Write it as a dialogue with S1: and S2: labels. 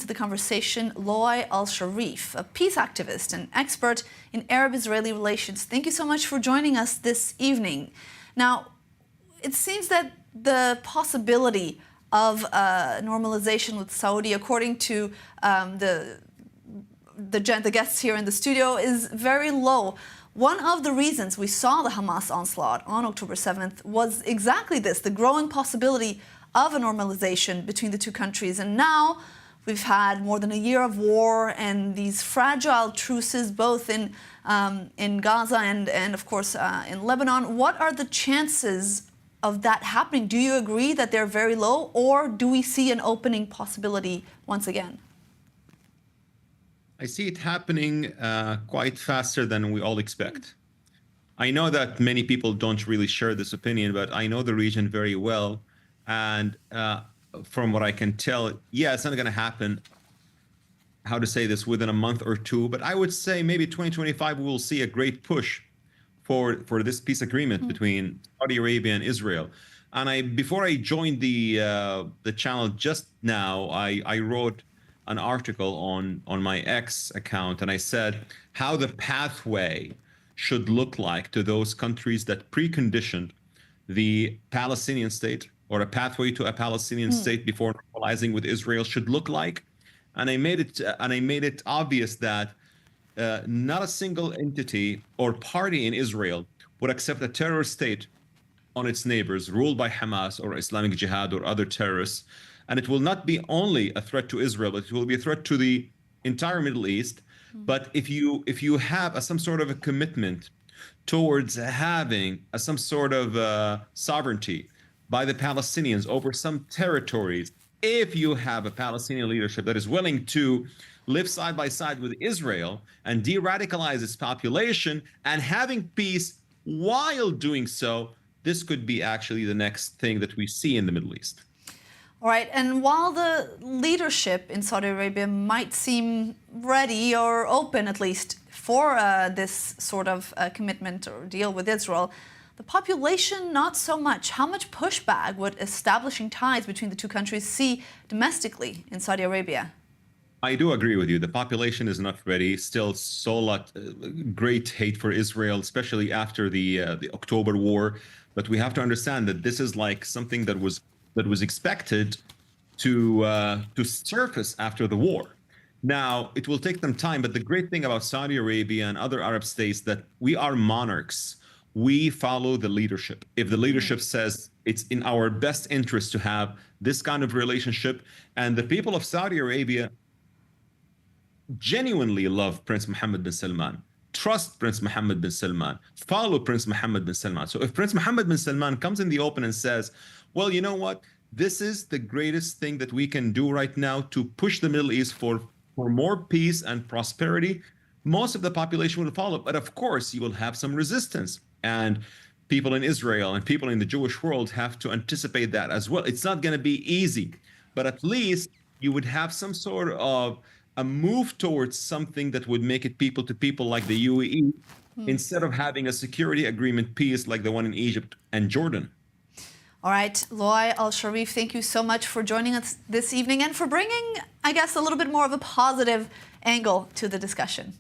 S1: to the conversation Loy Al-Sharif, a peace activist and expert in Arab-Israeli relations. Thank you so much for joining us this evening. Now, it seems that the possibility of normalization with Saudi, according to the guests here in the studio, is very low. One of the reasons we saw the Hamas onslaught on October 7th was exactly this, the growing possibility of a normalization between the two countries. And now we've had more than a year of war and these fragile truces both in Gaza and of course, in Lebanon. What are the chances of that happening? Do you agree that they're very low, or do we see an opening possibility once again?
S2: I see it happening quite faster than we all expect. I know that many people don't really share this opinion, but I know the region very well. And from what I can tell, yeah, it's not going to happen, how to say this, within a month or two. But I would say maybe 2025, we will see a great push for this peace agreement between Saudi Arabia and Israel. And before I joined the channel just now, I wrote an article on my X account, and I said how the pathway should look like to those countries that preconditioned the Palestinian state, or a pathway to a Palestinian state before normalizing with Israel should look like. And I made it obvious that not a single entity or party in Israel would accept a terrorist state on its neighbors ruled by Hamas or Islamic Jihad or other terrorists. And it will not be only a threat to Israel, but it will be a threat to the entire Middle East. But if you have some sort of a commitment towards having some sort of sovereignty by the Palestinians over some territories, if you have a Palestinian leadership that is willing to live side by side with Israel and de-radicalize its population and having peace while doing so, this could be actually the next thing that we see in the Middle East.
S1: All right, and while the leadership in Saudi Arabia might seem ready or open, at least, for this sort of commitment or deal with Israel, the population not so much. How much pushback would establishing ties between the two countries see domestically in Saudi Arabia?
S2: I do agree with you. The population is not ready. Still, so lot great hate for Israel, especially after the October war. But we have to understand that this is like something that was expected to surface after the war. Now, it will take them time, but the great thing about Saudi Arabia and other Arab states that we are monarchs. We follow the leadership. If the leadership says it's in our best interest to have this kind of relationship, and the people of Saudi Arabia genuinely love Prince Mohammed bin Salman, trust Prince Mohammed bin Salman, follow Prince Mohammed bin Salman. So if Prince Mohammed bin Salman comes in the open and says, well, you know what? This is the greatest thing that we can do right now to push the Middle East for more peace and prosperity, most of the population will follow. But of course, you will have some resistance. And people in Israel and people in the Jewish world have to anticipate that as well. It's not going to be easy, but at least you would have some sort of a move towards something that would make it people to people like the UAE, instead of having a security agreement peace like the one in Egypt and Jordan.
S1: All right, Loy Al-Sharif, thank you so much for joining us this evening and for bringing, I guess, a little bit more of a positive angle to the discussion.